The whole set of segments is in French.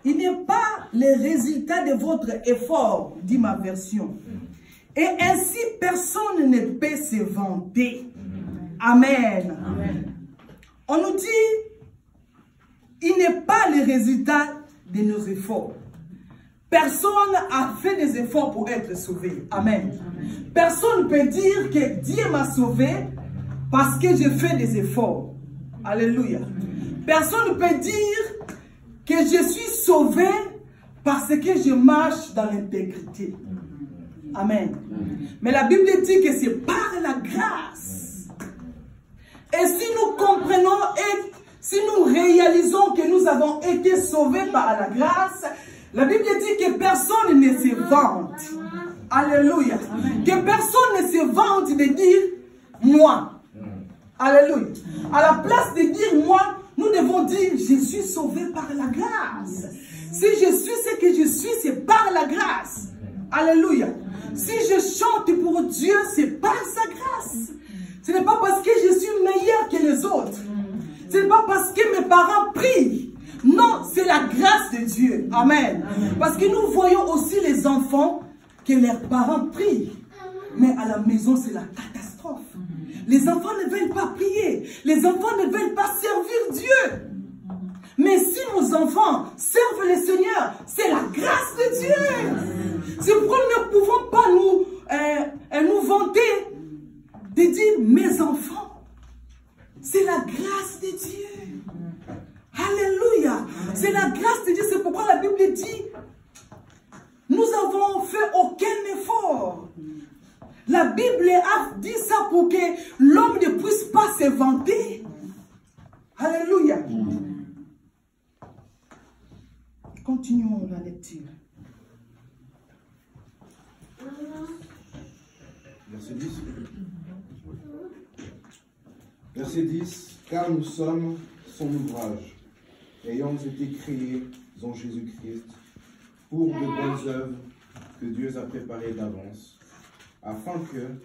Il n'est pas le résultat de votre effort, dit ma version. Et ainsi, personne ne peut se vanter. Amen. Amen. On nous dit, il n'est pas le résultat de nos efforts. Personne n'a fait des efforts pour être sauvé. Amen. Personne ne peut dire que Dieu m'a sauvé parce que j'ai fait des efforts. Alléluia. Personne ne peut dire que je suis sauvé parce que je marche dans l'intégrité. Amen. Mais la Bible dit que c'est par la grâce. Et si nous comprenons et si nous réalisons que nous avons été sauvés par la grâce, la Bible dit que personne ne se vante. Alléluia. Que personne ne se vante de dire moi. Alléluia. À la place de dire moi, nous devons dire je suis sauvé par la grâce. Si je suis ce que je suis, c'est par la grâce. Alléluia. Si je chante pour Dieu, c'est par sa grâce. Ce n'est pas parce que je suis meilleur que les autres. Ce n'est pas parce que mes parents prient. Non, c'est la grâce de Dieu. Amen. Parce que nous voyons aussi les enfants que leurs parents prient. Mais à la maison, c'est la catastrophe. Les enfants ne veulent pas prier. Les enfants ne veulent pas servir Dieu. Mais si nos enfants servent le Seigneur, c'est la grâce de Dieu. C'est pourquoi nous ne pouvons pas nous vanter de dire mes enfants. C'est la grâce de Dieu. Alléluia. C'est la grâce de Dieu. C'est pourquoi la Bible dit, nous n'avons fait aucun effort. La Bible a dit ça pour que l'homme ne puisse pas se vanter. Alléluia. Continuons la lecture. Verset 10. Verset 10. Car nous sommes son ouvrage, ayant été créés en Jésus-Christ pour de bonnes œuvres que Dieu a préparées d'avance, afin que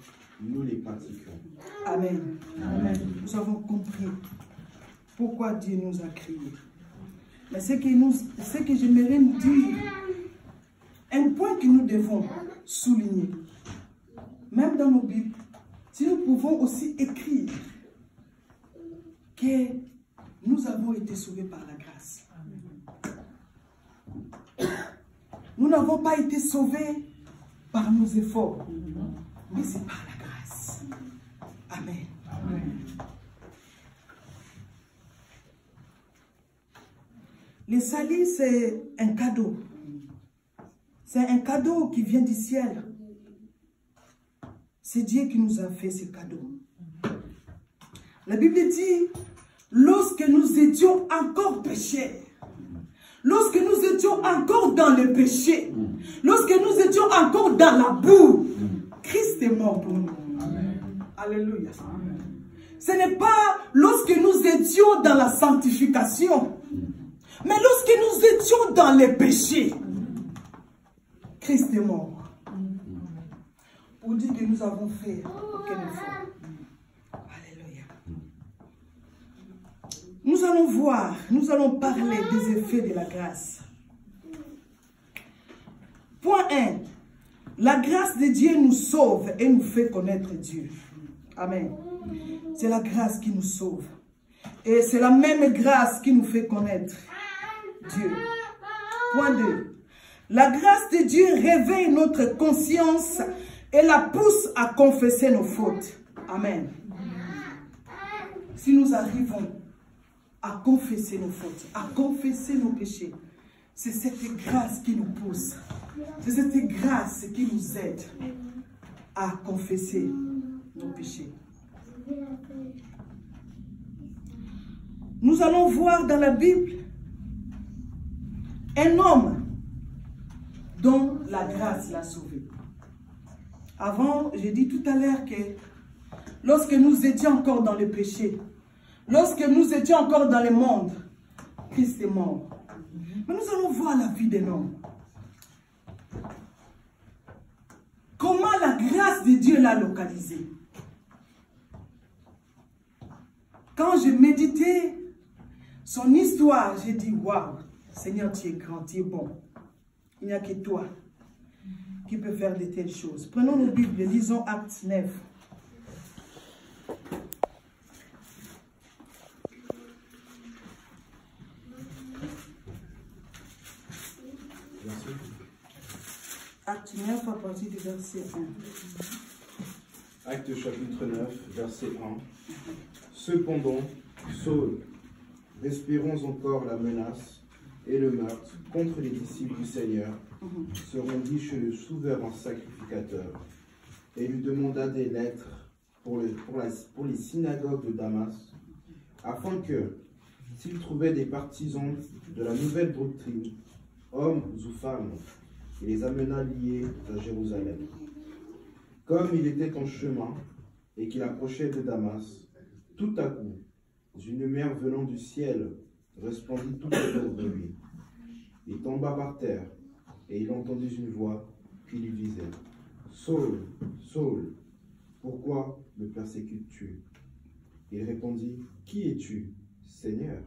nous les pratiquions. Amen. Amen. Nous avons compris pourquoi Dieu nous a créés. Mais ce que j'aimerais nous dire, un point que nous devons souligner, même dans nos Bibles, si nous pouvons aussi écrire que nous avons été sauvés par la grâce. Nous n'avons pas été sauvés par nos efforts, mais c'est par la grâce. Amen. Amen. Le salut, c'est un cadeau. C'est un cadeau qui vient du ciel. C'est Dieu qui nous a fait ce cadeau. La Bible dit, lorsque nous étions encore pécheurs, lorsque nous étions encore dans le péché, lorsque nous étions encore dans la boue, Christ est mort pour nous. Amen. Alléluia. Amen. Ce n'est pas lorsque nous étions dans la sanctification, mais lorsque nous étions dans le péché, Christ est mort. Pour dire que nous avons fait aucun effort. Alléluia. Nous allons voir, nous allons parler des effets de la grâce. Point 1. La grâce de Dieu nous sauve et nous fait connaître Dieu. Amen. C'est la grâce qui nous sauve. Et c'est la même grâce qui nous fait connaître Dieu. Point 2. La grâce de Dieu réveille notre conscience et la pousse à confesser nos fautes. Amen. Si nous arrivons à confesser nos fautes, à confesser nos péchés, c'est cette grâce qui nous pousse. C'est cette grâce qui nous aide à confesser nos péchés. Nous allons voir dans la Bible un homme dont la grâce l'a sauvé. Avant, j'ai dit tout à l'heure que lorsque nous étions encore dans le péché, lorsque nous étions encore dans le monde, Christ est mort. Mais nous allons voir la vie d'un homme. Comment la grâce de Dieu l'a localisé. Quand je méditais son histoire, j'ai dit waouh, Seigneur, tu es grand, tu es bon. Il n'y a que toi qui peut faire de telles choses. Prenons nos Bibles, lisons Actes 9. Acte 9 à partir du verset 1. Acte chapitre 9, verset 1. Cependant, Saul, respirons encore la menace et le meurtre contre les disciples du Seigneur, se rendit chez le souverain sacrificateur et lui demanda des lettres pour les synagogues de Damas, afin que, s'il trouvait des partisans de la nouvelle doctrine, hommes ou femmes, il les amena liés à Jérusalem. Comme il était en chemin et qu'il approchait de Damas, tout à coup, une lumière venant du ciel resplendit tout autour de lui. Il tomba par terre et il entendit une voix qui lui disait « Saul, Saul, pourquoi me persécutes-tu » Il répondit « Qui es-tu, Seigneur »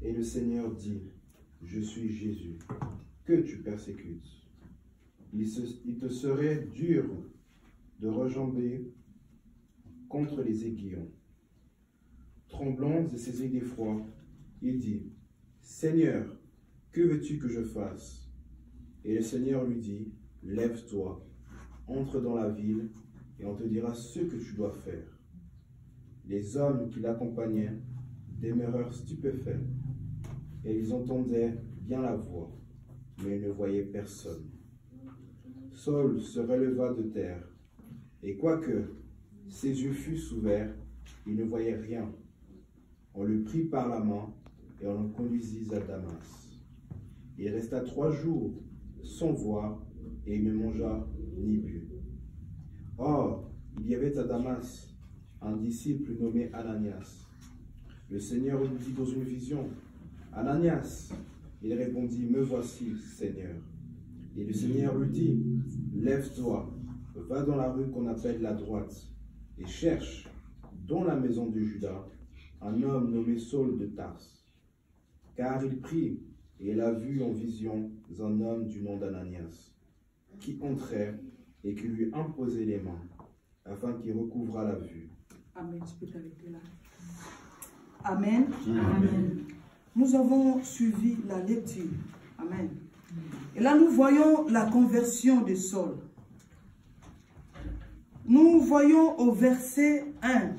Et le Seigneur dit « Je suis Jésus, que tu persécutes. Il te serait dur de rejamber contre les aiguillons. » Tremblant et saisi d'effroi, il dit « Seigneur, que veux-tu que je fasse » Et le Seigneur lui dit « Lève-toi, entre dans la ville, et on te dira ce que tu dois faire. » Les hommes qui l'accompagnaient demeurèrent stupéfaits, et ils entendaient bien la voix, mais ils ne voyaient personne. Saul se releva de terre, et quoique ses yeux fussent ouverts, il ne voyait rien. On le prit par la main, et on le conduisit à Damas. Il resta 3 jours sans voir, et il ne mangea ni but. Or, il y avait à Damas un disciple nommé Ananias. Le Seigneur lui dit dans une vision, « Ananias !» Il répondit, « Me voici, Seigneur. » Et le Seigneur lui dit, « Lève-toi, va dans la rue qu'on appelle la droite, et cherche, dans la maison de Judas, un homme nommé Saul de Tarse. Car il prie, et il a vu en vision un homme du nom d'Ananias, qui entrait et qui lui imposait les mains, afin qu'il recouvrât la vue. » Amen. Tu peux t'arrêter là. Amen. Amen. Nous avons suivi la lecture. Amen. Et là, nous voyons la conversion de Saul. Nous voyons au verset 1.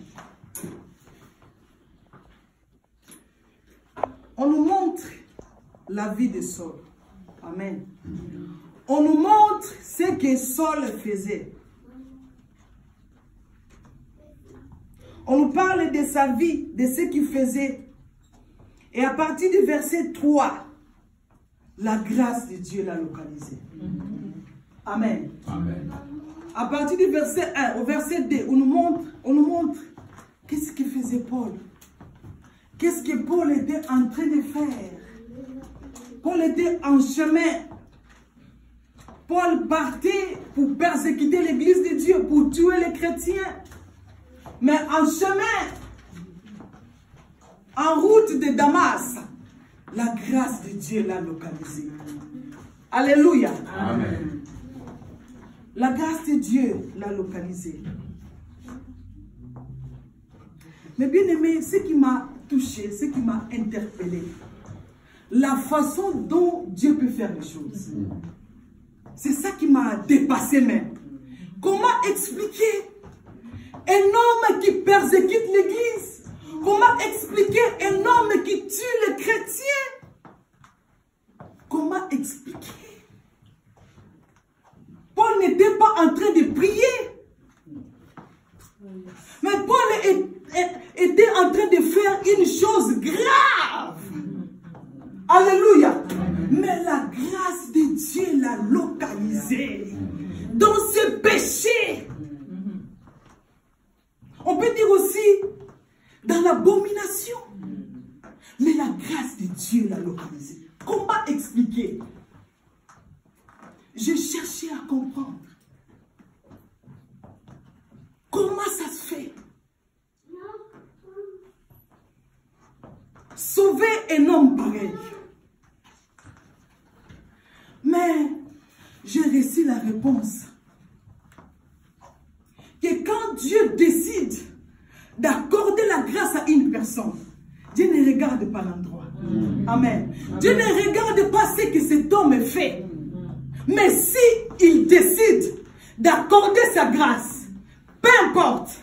On nous montre la vie de Saul. Amen. On nous montre ce que Saul faisait. On nous parle de sa vie, de ce qu'il faisait. Et à partir du verset 3, la grâce de Dieu l'a localisé. Amen. Amen. À partir du verset 1 au verset 2, on nous montre qu'est-ce que faisait Paul. Qu'est-ce que Paul était en train de faire. Paul était en chemin. Paul partait pour persécuter l'église de Dieu, pour tuer les chrétiens. Mais en chemin, en route de Damas, la grâce de Dieu l'a localisé. Alléluia. Amen. La grâce de Dieu l'a localisé. Mais bien aimé, ce qui m'a touché, ce qui m'a interpellé, la façon dont Dieu peut faire les choses. C'est ça qui m'a dépassé même. Comment expliquer un homme qui persécute l'église? Comment expliquer un homme qui tue les chrétiens? Comment expliquer? Paul n'était pas en train de prier. Mais Paul était en train de faire une chose grave. Alléluia. Mais la grâce de Dieu l'a localisé dans ce péché. On peut dire aussi dans l'abomination. Mais la grâce de Dieu l'a localisé. Comment expliquer? J'ai cherché à comprendre. Comment ça se fait? Sauver un homme pareil. Mais j'ai reçu la réponse que quand Dieu décide d'accorder la grâce à une personne, Dieu ne regarde pas l'endroit. Amen. Dieu ne regarde pas ce que cet homme fait. Mais si il décide d'accorder sa grâce, peu importe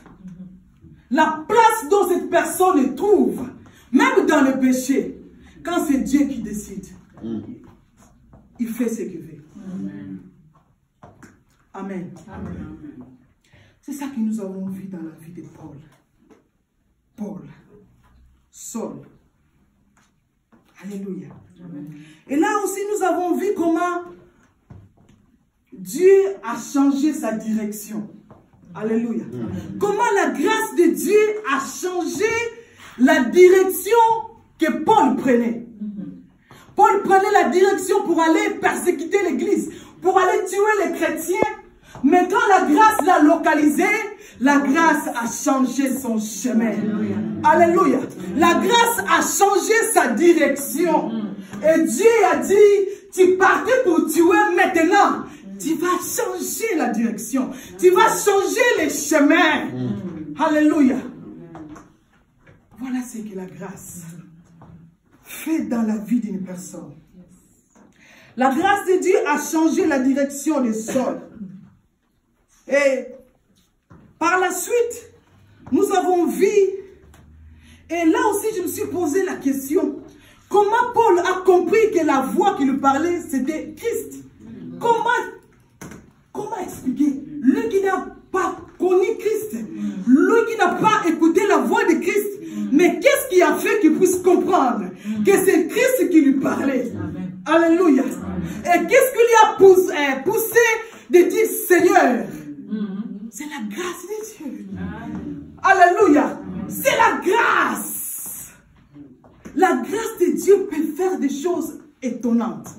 la place dont cette personne trouve, même dans le péché, quand c'est Dieu qui décide, il fait ce qu'il veut. Amen. Amen. C'est ça que nous avons vu dans la vie de Paul. Paul, Saul. Alléluia. Amen. Et là aussi, nous avons vu comment Dieu a changé sa direction. Alléluia. Amen. Comment la grâce de Dieu a changé la direction que Paul prenait. Paul prenait la direction pour aller persécuter l'église, pour aller tuer les chrétiens. Mais quand la grâce l'a localisé, la grâce a changé son chemin. Alléluia. La grâce a changé sa direction. Et Dieu a dit, tu partais pour tuer maintenant. Tu vas changer la direction. Tu vas changer les chemins. Alléluia. Voilà ce que la grâce fait dans la vie d'une personne. La grâce de Dieu a changé la direction de Saul. Et par la suite, nous avons vu, et là aussi je me suis posé la question, comment Paul a compris que la voix qui lui parlait, c'était Christ? Comment expliquer? Lui qui n'a pas connu Christ, lui qui n'a pas écouté la voix de Christ, mais qu'est-ce qui a fait qu'il puisse comprendre que c'est Christ qui lui parlait? Amen. Alléluia. Amen. Et qu'est-ce qui lui a poussé de dire Seigneur? C'est la grâce de Dieu. Amen. Alléluia. C'est la grâce. La grâce de Dieu peut faire des choses étonnantes.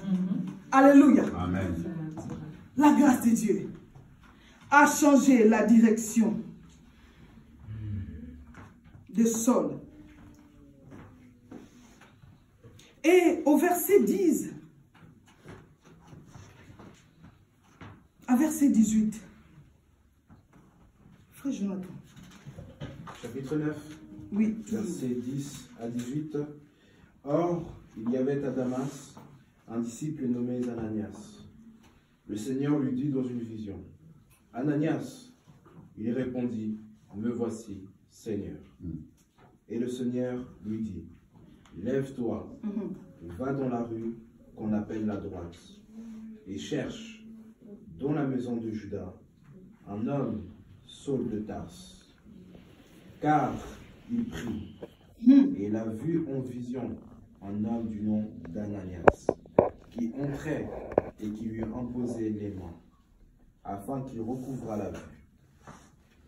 Alléluia. Amen. La grâce de Dieu a changé la direction de Saul. Et au verset 10, à verset 18, frère Jonathan. Chapitre 9, oui. Verset 10 à 18. Or, il y avait à Damas un disciple nommé Ananias. Le Seigneur lui dit dans une vision, Ananias, il répondit, me voici, Seigneur. Et le Seigneur lui dit, lève-toi, va dans la rue qu'on appelle la droite, et cherche, dans la maison de Judas, un homme, Saul de Tarse. Car il prie, et il a vu en vision un homme du nom d'Ananias, qui entrait et qui lui imposait les mains, afin qu'il recouvrât la vue.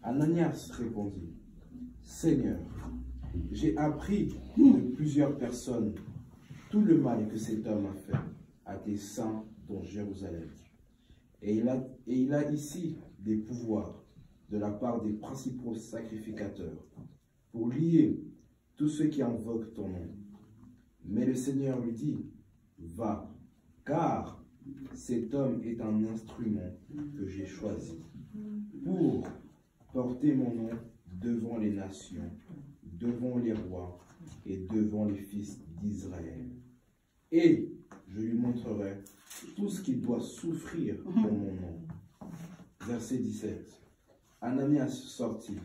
Ananias répondit, Seigneur, j'ai appris de plusieurs personnes tout le mal que cet homme a fait à tes saints dans Jérusalem. Et il a ici des pouvoirs de la part des principaux sacrificateurs pour lier tous ceux qui invoquent ton nom. Mais le Seigneur lui dit, va, car cet homme est un instrument que j'ai choisi pour porter mon nom devant les nations, devant les rois et devant les fils d'Israël. Et je lui montrerai tout ce qu'il doit souffrir pour mon nom. Verset 17. Ananias sortit,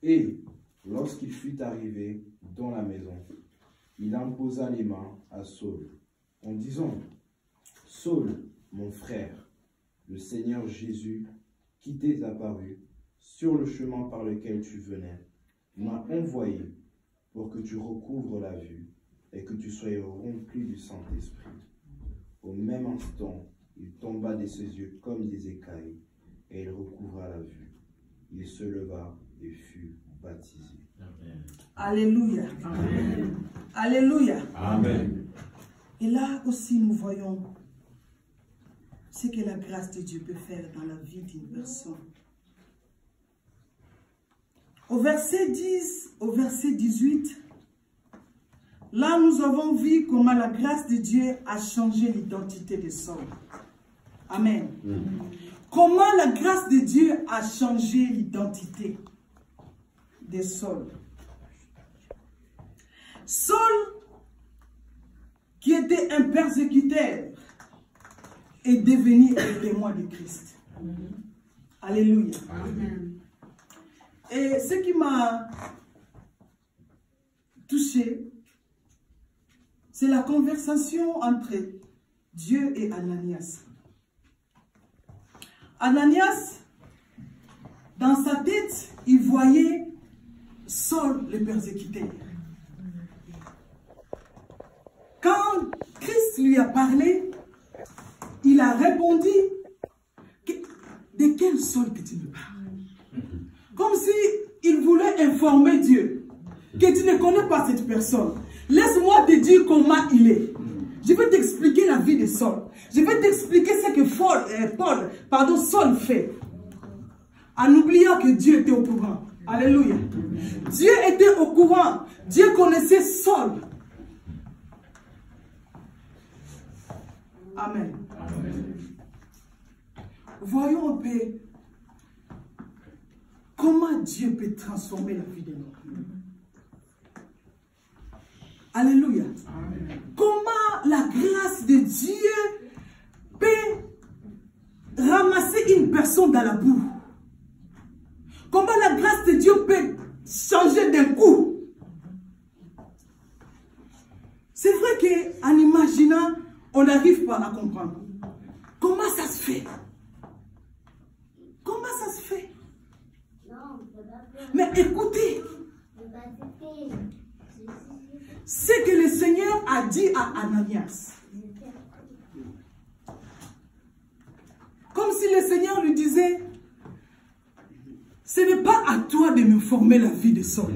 et lorsqu'il fut arrivé dans la maison, il imposa les mains à Saul, en disant, Saul, mon frère, le Seigneur Jésus, qui t'est apparu sur le chemin par lequel tu venais, m'a envoyé pour que tu recouvres la vue et que tu sois rempli du Saint-Esprit. Au même instant, il tomba de ses yeux comme des écailles, et il recouvra la vue. Il se leva et fut baptisé. Amen. Alléluia. Amen. Alléluia. Amen. Et là aussi, nous voyons ce que la grâce de Dieu peut faire dans la vie d'une personne. Au verset 10, au verset 18, Là, nous avons vu comment la grâce de Dieu a changé l'identité de Saul. Amen. Comment la grâce de Dieu a changé l'identité de Saul. Saul, qui était un persécuteur, est devenu un témoin de Christ. Alléluia. Amen. Et ce qui m'a touché, c'est la conversation entre Dieu et Ananias. Ananias, dans sa tête, il voyait Saul le persécuteur. Quand Christ lui a parlé, il a répondu, de quel Saul que tu me parles? Comme si il voulait informer Dieu que tu ne connais pas cette personne. Laisse-moi te dire comment il est. Je vais t'expliquer la vie de Saul. Je vais t'expliquer ce que Saul fait. En oubliant que Dieu était au courant. Alléluia. Dieu était au courant. Dieu connaissait Saul. Amen. Amen. Voyons un peu comment Dieu peut transformer la vie de l'homme. Alléluia. Amen. Comment la grâce de Dieu peut ramasser une personne dans la boue. Comment la grâce de Dieu peut changer d'un coup. C'est vrai qu'en imaginant, on n'arrive pas à comprendre. Comment ça se fait? Comment ça se fait? Mais écoutez, ce que le Seigneur a dit à Ananias. Comme si le Seigneur lui disait, ce n'est pas à toi de me former la vie de Saul.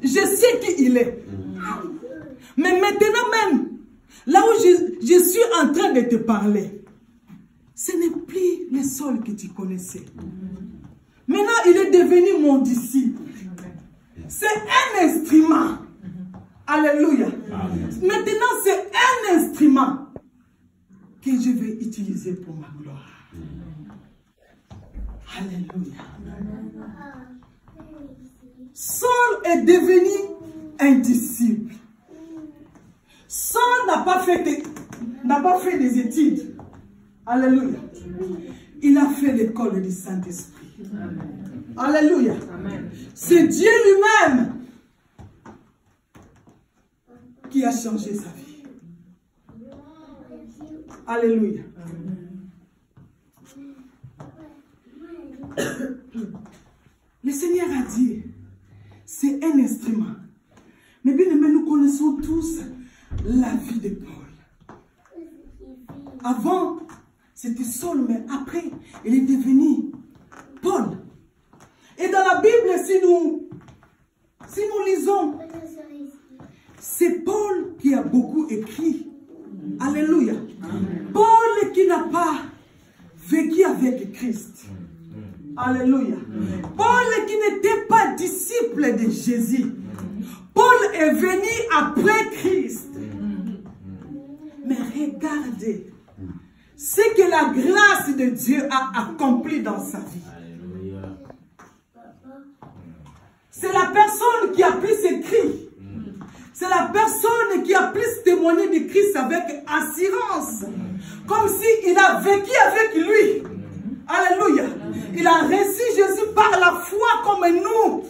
Je sais qui il est. Mais maintenant même, là où je suis en train de te parler, ce n'est plus le Saul que tu connaissais. Maintenant, il est devenu mon disciple. C'est un instrument. Alléluia. Maintenant, c'est un instrument que je vais utiliser pour ma gloire. Alléluia. Saul est devenu un disciple. Saul n'a pas fait des études. Alléluia. Il a fait l'école du Saint-Esprit. Alléluia. C'est Dieu lui-même qui a changé sa vie. Alléluia. Le Seigneur a dit, c'est un instrument. Mais bien aimé, nous connaissons tous la vie de Paul. Avant, c'était Saul, mais après, il est devenu Paul. Et dans la Bible, si nous lisons, c'est Paul qui a beaucoup écrit. Alléluia. Paul qui n'a pas vécu avec Christ. Alléluia. Paul qui n'était pas disciple de Jésus. Paul est venu après Christ. Mais regardez ce que la grâce de Dieu a accompli dans sa vie. C'est la personne qui a plus écrit. C'est la personne qui a plus témoigné de Christ avec assurance. Comme s'il a vécu avec lui. Alléluia. Il a reçu Jésus par la foi comme nous.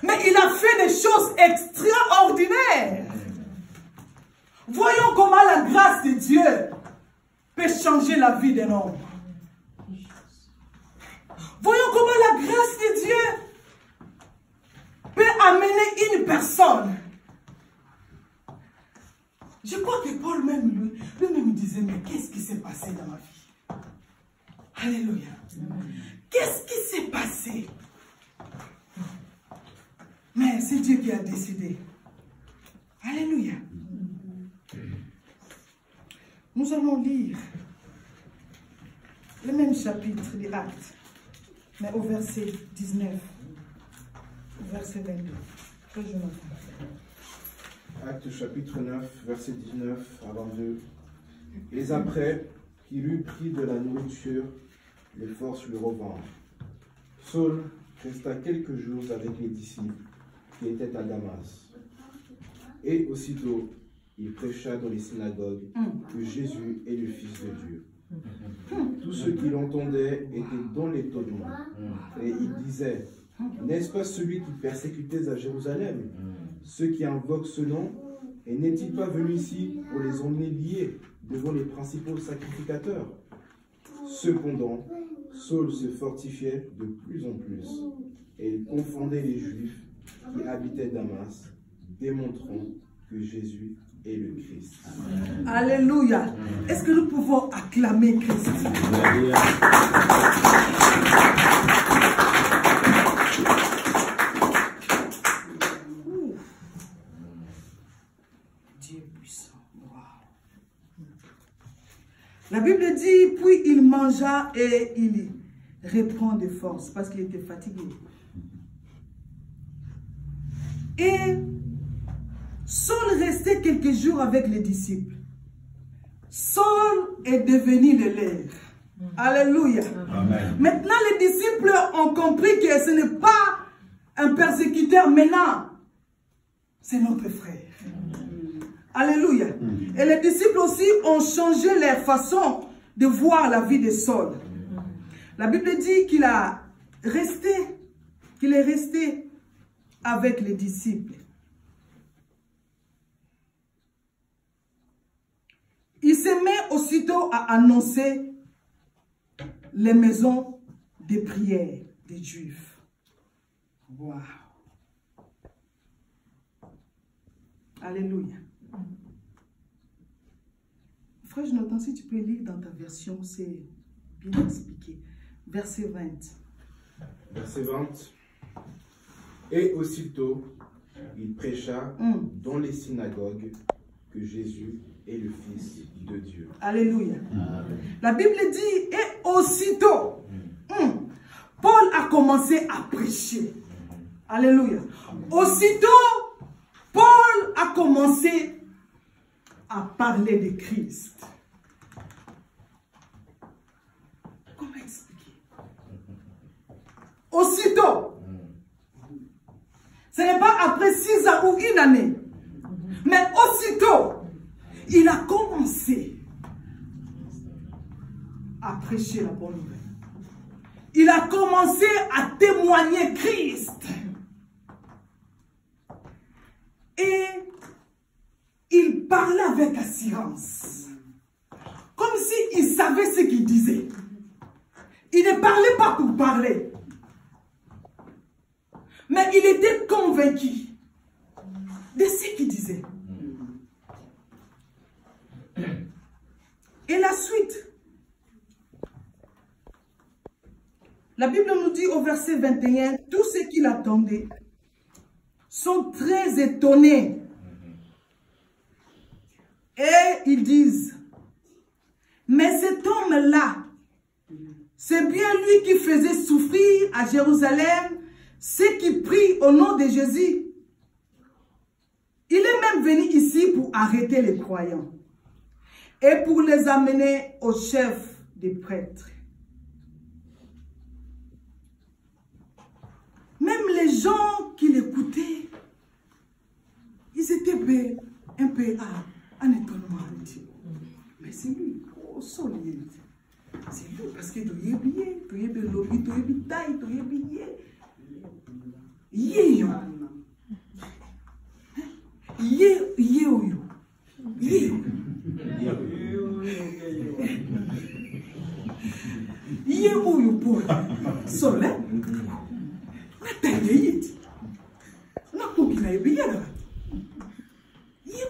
Mais il a fait des choses extraordinaires. Voyons comment la grâce de Dieu peut changer la vie d'un homme. Voyons comment la grâce de Dieu peut amener une personne. Je crois que Paul même, lui-même disait, mais qu'est-ce qui s'est passé dans ma vie? Alléluia. Qu'est-ce qui s'est passé? Mais c'est Dieu qui a décidé. Alléluia. Nous allons lire le même chapitre des Actes, mais au verset 19, au verset 22. Que je m'entends. Actes chapitre 9, verset 19 à 22. Et après qu'il eut pris de la nourriture, les forces lui revinrent. Saul resta quelques jours avec les disciples qui étaient à Damas. Et aussitôt, il prêcha dans les synagogues que Jésus est le Fils de Dieu. Tous ceux qui l'entendaient étaient dans l'étonnement. Et ils disaient, n'est-ce pas celui qui persécutait à Jérusalem ceux qui invoquent ce nom? Et n'est-il pas venu ici pour les emmener liés devant les principaux sacrificateurs? Cependant, Saul se fortifiait de plus en plus, et il confondait les Juifs qui habitaient Damas, démontrant que Jésus est le Christ. Alléluia. Est-ce que nous pouvons acclamer Christ? Dieu puissant. Wow. La Bible dit, puis il mangea et il reprend de force parce qu'il était fatigué. Et Saul restait quelques jours avec les disciples. Saul est devenu le leur. Alléluia. Amen. Maintenant, les disciples ont compris que ce n'est pas un persécuteur maintenant. C'est notre frère. Alléluia. Et les disciples aussi ont changé leur façon de voir la vie de Saul. La Bible dit qu'il est resté avec les disciples. Il se met aussitôt à annoncer les maisons de prière des Juifs. Wow. Alléluia. Frère Jonathan, si tu peux lire dans ta version, c'est bien expliqué. Verset 20. Verset 20. Et aussitôt, il prêcha dans les synagogues que Jésus est le Fils de Dieu. Alléluia. La Bible dit, et aussitôt, Paul a commencé à prêcher. Alléluia. Aussitôt, Paul a commencé à parler de Christ. Comment expliquer? Aussitôt. Ce n'est pas après 6 ans ou une année. Mais aussitôt, il a commencé à prêcher la bonne nouvelle. Il a commencé à témoigner Christ. Et il parlait avec assurance. Comme s'il savait ce qu'il disait. Il ne parlait pas pour parler. Mais il était convaincu de ce qu'il disait. Et la suite. La Bible nous dit au verset 21, tous ceux qui l'attendaient sont très étonnés. Et ils disent, mais cet homme-là, c'est bien lui qui faisait souffrir à Jérusalem ceux qui prient au nom de Jésus. Il est même venu ici pour arrêter les croyants et pour les amener au chef des prêtres. Même les gens qui l'écoutaient, ils étaient un peu en étonnement. Mais c'est lui, oh, solide. C'est lui, parce que tu es bien, tu es bien lobby, tu es bien taille, tu es bien. Yé yo. Yé yo. Yé yo. Yé yo pour Sole. Na taille yit. Na koki na bien là. Yé.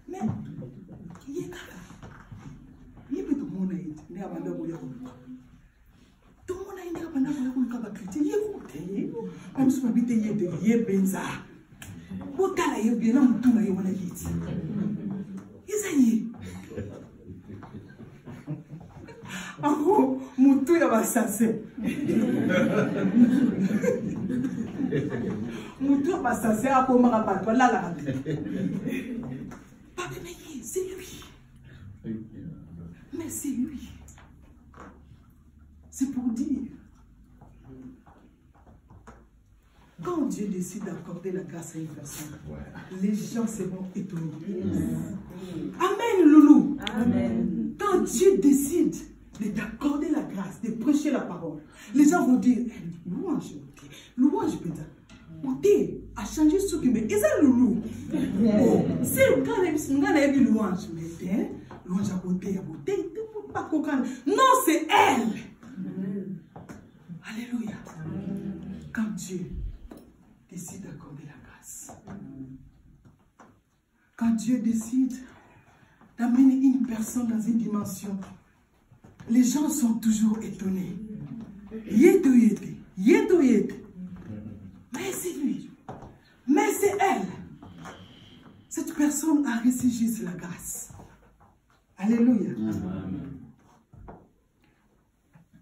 Mais yé kaka. Yé peut tout le monde yit. Ne abanda ko ya ko. Tout le monde a une abanda ko ya ko chrétien yé ko te. Am so bite yé de yé benza. Botala yé bien na mutu na yé wana yit. Isaye. Ako mutu ya basase. C'est lui. Mais c'est lui. C'est pour dire, quand Dieu décide d'accorder la grâce à une personne, les gens seront étonnés. Amen, Loulou. Amen. Quand Dieu décide de t'accorder la grâce, de prêcher la parole, les gens vont dire, louange, louange, putain. Outé a changé ce qui me dit. C'est Loulou. C'est le cas de louange. Mais louange à côté, à beauté. Non, c'est elle. Alléluia. Quand Dieu décide d'accorder la grâce, quand Dieu décide d'amener une personne dans une dimension, les gens sont toujours étonnés. Yeto yete, yeto yete. Mais c'est lui. Mais c'est elle. Cette personne a reçu juste la grâce. Alléluia.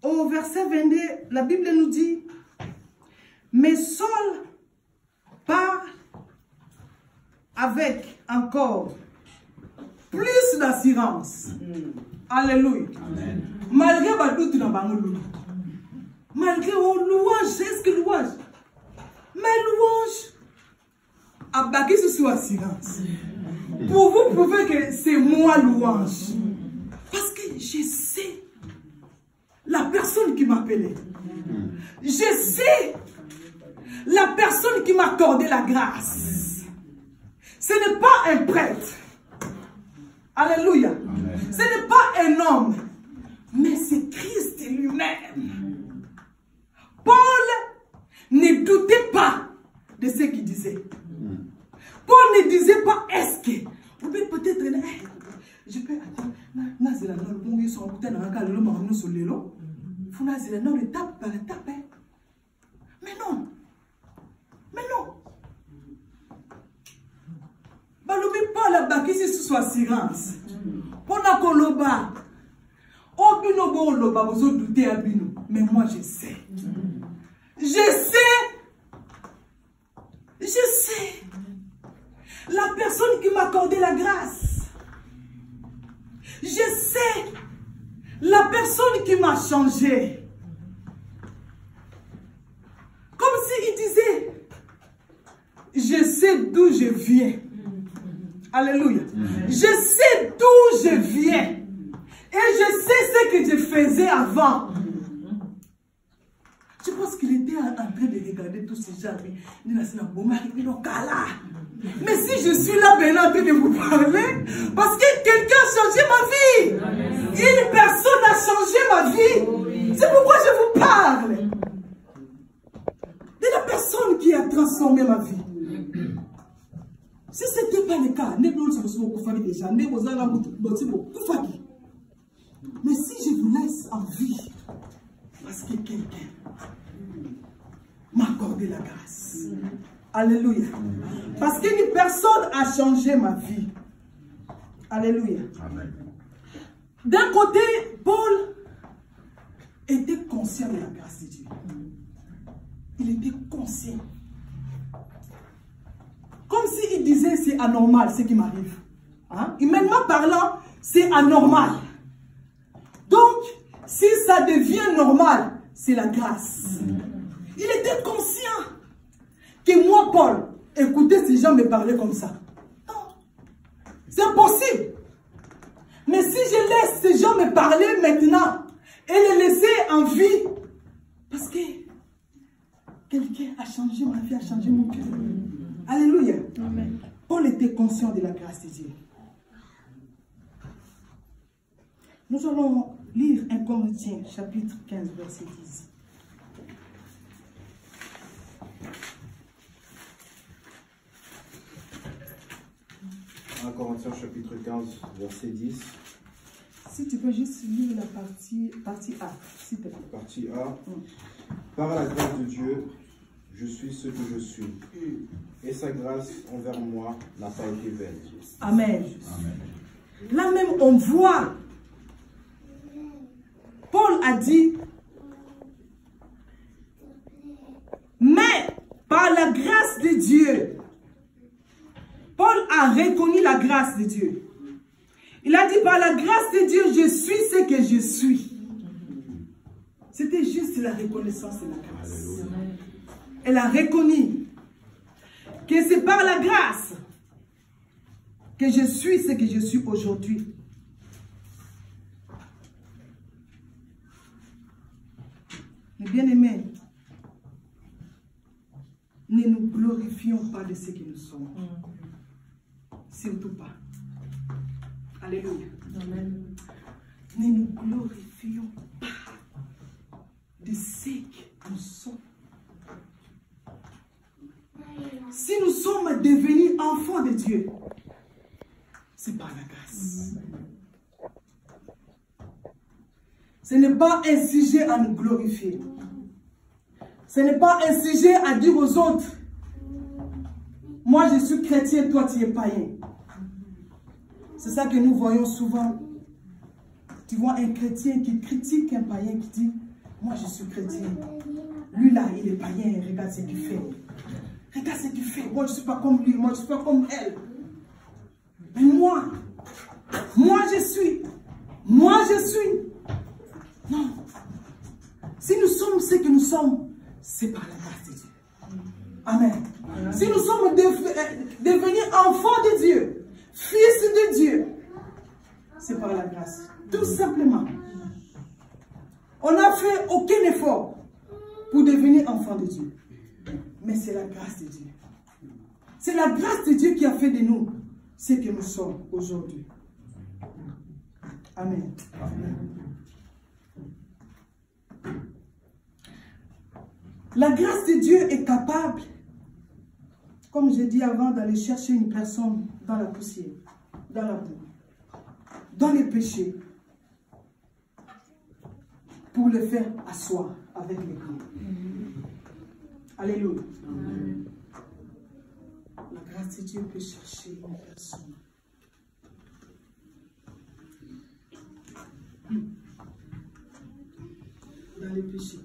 Au verset 22, la Bible nous dit, mais Saul part avec encore plus d'assurance. Alléluia. Malgré ma doute dans ma louange. Malgré mon louange, est-ce que louange? Mais louange a baqué sur assurance. Pour vous prouver que c'est moi louange. Parce que je sais la personne qui m'appelait. Je sais la personne qui m'a accordé la grâce. Ce n'est pas un prêtre. Alléluia. Amen. Ce n'est pas un homme. Mais c'est Christ lui-même. Paul ne doutait pas de ce qu'il disait. Paul ne disait pas est-ce que. Peut-être, je peux attendre. Mais non. Mais non. Balobi Paul a bâti sur son assurance. Pendant qu'on le bat. Obino bon le bat, vous doutez à Bino. Mais moi je sais. Je sais. Je sais. La personne qui m'a accordé la grâce. Je sais. La personne qui m'a changé. Comme s'il disait, je sais d'où je viens. Alléluia. Je sais d'où je viens. Et je sais ce que je faisais avant. Je pense qu'il était en train de regarder tous ces gens. Mais si je suis là maintenant en train de vous parler, parce que quelqu'un a changé ma vie. Une personne a changé ma vie. C'est pourquoi je vous parle. De la personne qui a transformé ma vie. Si ce n'était pas le cas, mais si je vous laisse en vie, parce que quelqu'un m'a accordé la grâce. Alléluia. Parce qu'une personne a changé ma vie. Alléluia. D'un côté, Paul était conscient de la grâce de Dieu. Il était conscient. Comme s'il disait c'est anormal ce qui m'arrive. Hein? Humainement parlant, c'est anormal. Donc, si ça devient normal, c'est la grâce. Il était conscient que moi, Paul, écoutez ces gens me parler comme ça. Non. C'est impossible. Mais si je laisse ces gens me parler maintenant et les laisser en vie, parce que quelqu'un a changé ma vie, a changé mon cœur. Alléluia. Amen. Paul était conscient de la grâce de Dieu. Nous allons lire 1 Corinthiens, chapitre 15, verset 10. 1 Corinthiens, chapitre 15, verset 10. Si tu peux juste lire la partie A, s'il te plaît. Partie A. Par la grâce de Dieu, je suis ce que je suis. Et sa grâce envers moi n'a pas été vaine. Amen. Amen. Là même, on voit, Paul a dit, mais par par la grâce de Dieu. Paul a reconnu la grâce de Dieu. Il a dit, par la grâce de Dieu, je suis ce que je suis. C'était juste la reconnaissance de la grâce. Elle a reconnu que c'est par la grâce que je suis ce que je suis aujourd'hui. Mais bien aimés, ne nous glorifions pas de ce que nous sommes. Surtout pas. Alléluia. Amen. Ne nous glorifions pas de ce que nous sommes. Si nous sommes devenus enfants de Dieu, c'est par la grâce. Ce n'est pas un sujet à nous glorifier. Ce n'est pas un sujet à dire aux autres, moi je suis chrétien, toi tu es païen. C'est ça que nous voyons souvent. Tu vois un chrétien qui critique un païen qui dit, moi je suis chrétien. Lui là, il est païen, regarde ce qu'il fait. Regarde ce qu'il fait. Moi je ne suis pas comme lui, moi je ne suis pas comme elle. Mais moi je suis. Non. Si nous sommes ce que nous sommes, c'est par la grâce de Dieu. Amen. Amen. Si nous sommes devenus enfants de Dieu, fils de Dieu, c'est par la grâce. Tout simplement. On n'a fait aucun effort pour devenir enfant de Dieu. Mais c'est la grâce de Dieu. C'est la grâce de Dieu qui a fait de nous ce que nous sommes aujourd'hui. Amen. Amen. La grâce de Dieu est capable, comme j'ai dit avant, d'aller chercher une personne dans la poussière, dans la boue, dans les péchés, pour le faire asseoir avec les grands. Alléluia. Amen. La grâce de Dieu peut chercher une personne. Dans les péchés.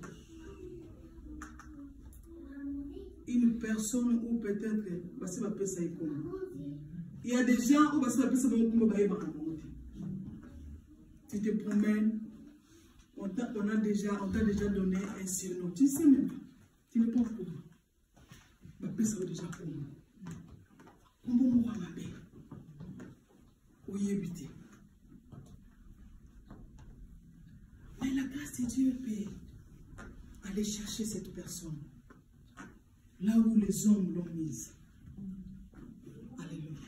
Une personne ou peut-être, il y a des gens où tu te promènes, on t'a déjà donné un surnom. Tu ne sais même pas. Tu n'es pas au courant. Ma paix, ça va déjà pour moi. Comment moi, ma paix? Où y éviter? Mais la grâce de Dieu peut aller chercher cette personne là où les hommes l'ont mise. Alléluia.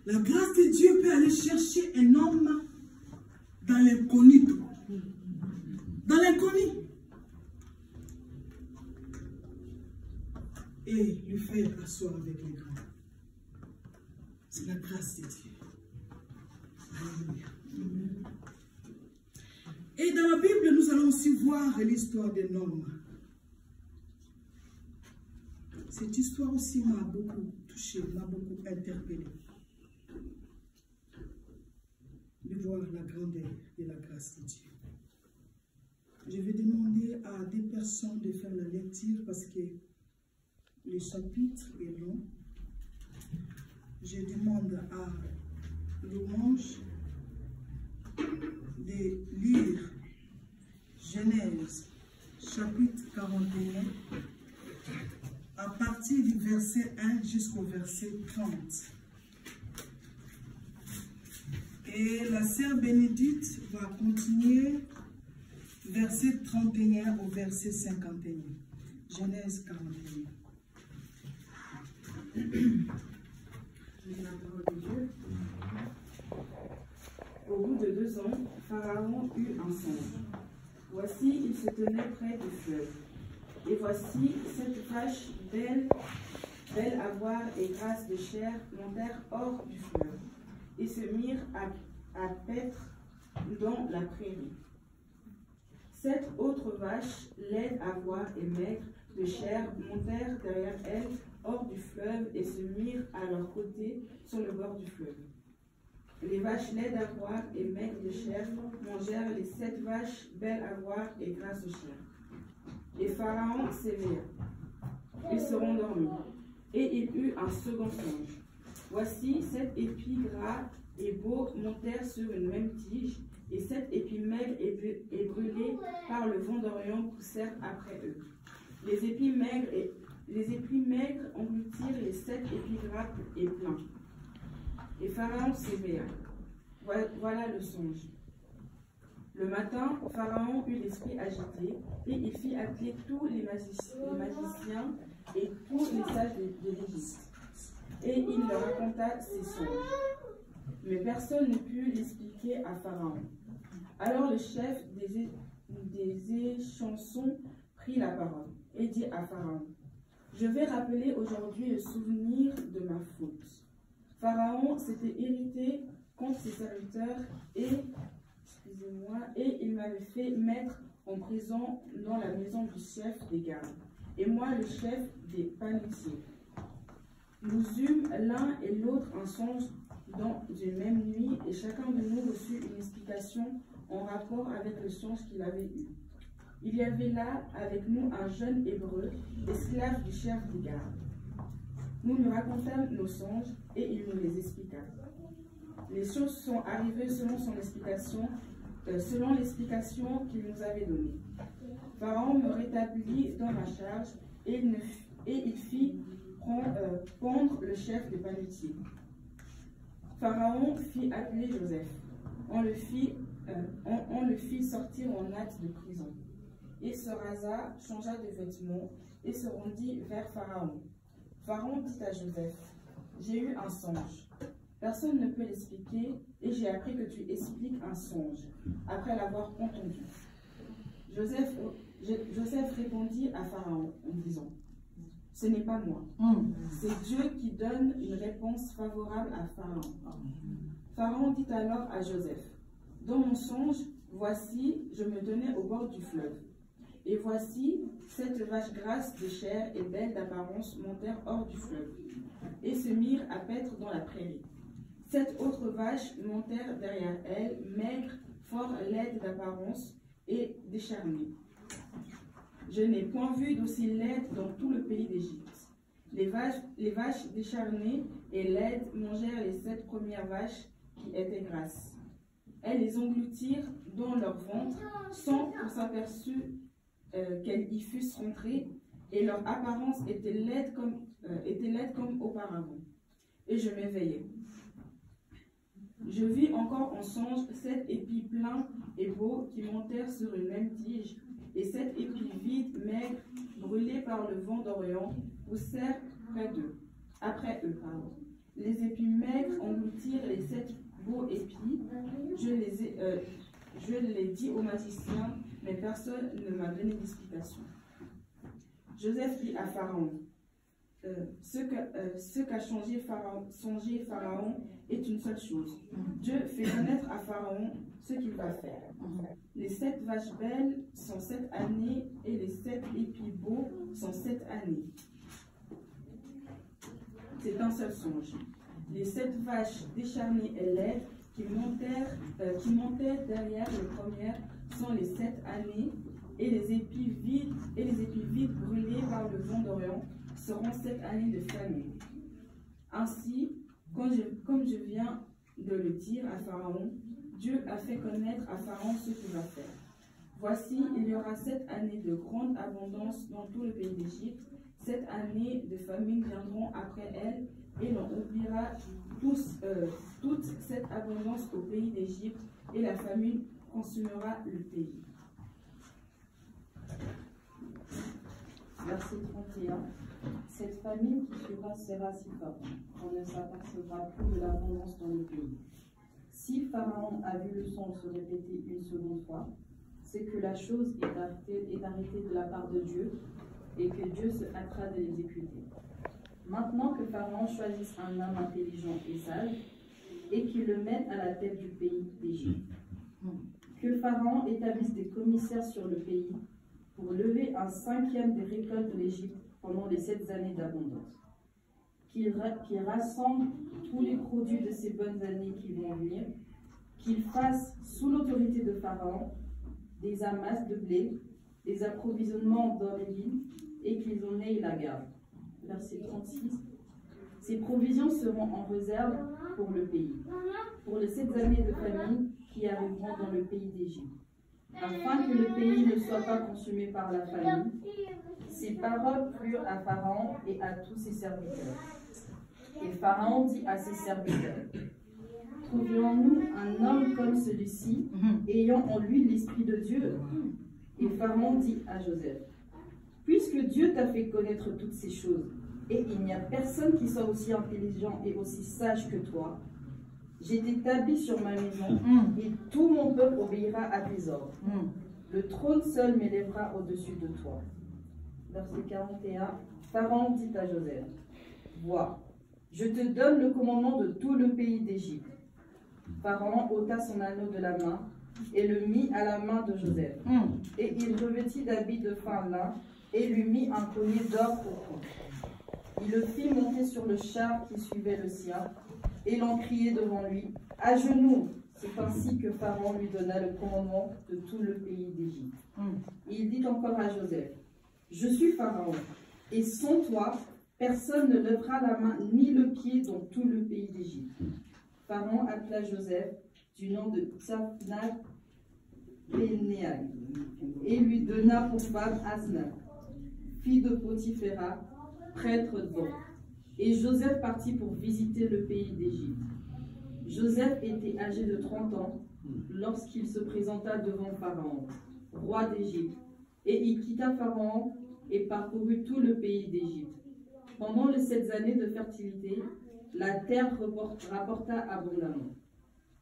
La grâce de Dieu peut aller chercher un homme dans l'inconnu. Dans l'inconnu. Et lui faire asseoir avec les grands. C'est la grâce de Dieu. Alléluia. Et dans la Bible, nous allons aussi voir l'histoire d'un homme. Cette histoire aussi m'a beaucoup touché, m'a beaucoup interpellé. De voir la grandeur de la grâce de Dieu. Je vais demander à des personnes de faire la lecture parce que le chapitre est long. Je demande à Louange de lire Genèse chapitre 41 à partir du verset 1 jusqu'au verset 30. Et la sœur Bénédicte va continuer verset 31 au verset 51. Genèse 41. La parole de Dieu. Au bout de 2 ans, Pharaon eut un songe. Voici, il se tenait près du fleuve. Et voici, 7 vaches belles à voir et grasses de chair montèrent hors du fleuve et se mirent à paître dans la prairie. 7 autres vaches, laides à voir et maigres de chair, montèrent derrière elles hors du fleuve et se mirent à leur côté sur le bord du fleuve. Les vaches laides à voir et maigres de chair mangèrent les 7 vaches belles à voir et grasses de chair. Et Pharaon s'éveilla. ils se rendormirent. Et il eut un second songe. Voici 7 épis gras et beaux montèrent sur une même tige, et 7 épis maigres et brûlés par le vent d'Orient poussèrent après eux. Les épis maigres engloutirent les 7 épis gras et pleins. Et Pharaon s'éveilla. Voilà le songe. Le matin, Pharaon eut l'esprit agité, et il fit appeler tous les magiciens et tous les sages de l'Égypte. Et il leur raconta ses songes. Mais personne ne put l'expliquer à Pharaon. Alors le chef des échansons prit la parole et dit à Pharaon, « Je vais rappeler aujourd'hui le souvenir de ma faute. » Pharaon s'était irrité contre ses serviteurs et il m'avait fait mettre en prison dans la maison du chef des gardes, et moi le chef des panetiers. Nous eûmes l'un et l'autre un songe dans une même nuit, et chacun de nous reçut une explication en rapport avec le songe qu'il avait eu. Il y avait là avec nous un jeune hébreu, esclave du chef des gardes. Nous lui racontâmes nos songes, et il nous les expliqua. Les choses sont arrivées selon l'explication qu'il nous avait donnée. Pharaon me rétablit dans ma charge, et il fit pendre le chef des panetiers. Pharaon fit appeler Joseph. On le fit sortir en hâte de prison. Il se rasa, changea de vêtements et se rendit vers Pharaon. Pharaon dit à Joseph, « J'ai eu un songe. Personne ne peut l'expliquer, et j'ai appris que tu expliques un songe, après l'avoir entendu. » Joseph répondit à Pharaon en disant, « Ce n'est pas moi. C'est Dieu qui donne une réponse favorable à Pharaon. » Pharaon dit alors à Joseph, « Dans mon songe, voici, je me tenais au bord du fleuve. Et voici, 7 vaches grasses de chair et belles d'apparence montèrent hors du fleuve, et se mirent à paître dans la prairie. 7 autres vaches montèrent derrière elles, maigres, fort laides d'apparence et décharnées. Je n'ai point vu d'aussi laides dans tout le pays d'Égypte. Les vaches décharnées et laides mangèrent les 7 premières vaches qui étaient grasses. Elles les engloutirent dans leur ventre, sans qu'on s'aperçût qu'elles y fussent rentrées, et leur apparence était laide comme auparavant. Et je m'éveillai. Je vis encore en songe 7 épis pleins et beaux qui montèrent sur une même tige, et 7 épis vides, maigres, brûlés par le vent d'Orient, poussèrent après eux. Les épis maigres engloutirent les 7 beaux épis. Je les dis aux magiciens, mais personne ne m'a donné d'explication. Joseph dit à Pharaon, ce qu'a songé Pharaon est une seule chose. Dieu fait connaître à Pharaon ce qu'il va faire. Les 7 vaches belles sont 7 années, et les 7 épis beaux sont 7 années. C'est un seul songe. Les 7 vaches décharnées et laides qui montaient derrière les premières sont les 7 années, et les épis vides brûlés par le vent d'Orient seront 7 années de famine. Ainsi, comme je viens de le dire à Pharaon, Dieu a fait connaître à Pharaon ce qu'il va faire. Voici, il y aura 7 années de grande abondance dans tout le pays d'Égypte. 7 années de famine viendront après elles, et l'on oubliera toute cette abondance au pays d'Égypte, et la famine consumera le pays. Verset 31. Cette famine qui suivra sera si forte qu'on ne s'apercevra plus de l'abondance dans le pays. Si Pharaon a vu le son se répéter une seconde fois, c'est que la chose est arrêtée de la part de Dieu, et que Dieu se hâtera de l'exécuter. Maintenant que Pharaon choisisse un homme intelligent et sage, et qu'il le mette à la tête du pays d'Égypte. Que Pharaon établisse des commissaires sur le pays pour lever un 5e des récoltes de l'Égypte pendant les 7 années d'abondance. Qu'il rassemble tous les produits de ces bonnes années qui vont venir, qu'il fasse, sous l'autorité de Pharaon, des amasses de blé, des approvisionnements dans les villes, et qu'ils en aient la garde. Verset 36. Ces provisions seront en réserve pour le pays, pour les 7 années de famine qui arriveront dans le pays d'Égypte, afin que le pays ne soit pas consumé par la famine. Ces paroles plurent à Pharaon et à tous ses serviteurs. Et Pharaon dit à ses serviteurs, trouverons-nous un homme comme celui-ci, ayant en lui l'Esprit de Dieu? Et Pharaon dit à Joseph, puisque Dieu t'a fait connaître toutes ces choses, et il n'y a personne qui soit aussi intelligent et aussi sage que toi, j'ai établi sur ma maison, et tout mon peuple obéira à tes ordres. Le trône seul m'élèvera au-dessus de toi. Verset 41, Pharaon dit à Joseph, vois, je te donne le commandement de tout le pays d'Égypte. Pharaon ôta son anneau de la main et le mit à la main de Joseph. Et il revêtit d'habits de fin lin et lui mit un collier d'or au cou. Il le fit monter sur le char qui suivait le sien et l'on criait devant lui, à genoux. C'est ainsi que Pharaon lui donna le commandement de tout le pays d'Égypte. Il dit encore à Joseph, je suis Pharaon, et sans toi, personne ne lèvera la main ni le pied dans tout le pays d'Égypte. Pharaon appela Joseph du nom de Tsaphnath-Pénéa et lui donna pour femme Asnath, fille de Potiphéra, prêtre d'On. Et Joseph partit pour visiter le pays d'Égypte. Joseph était âgé de 30 ans lorsqu'il se présenta devant Pharaon, roi d'Égypte, et il quitta Pharaon et parcourut tout le pays d'Égypte. Pendant les 7 années de fertilité, la terre rapporta abondamment.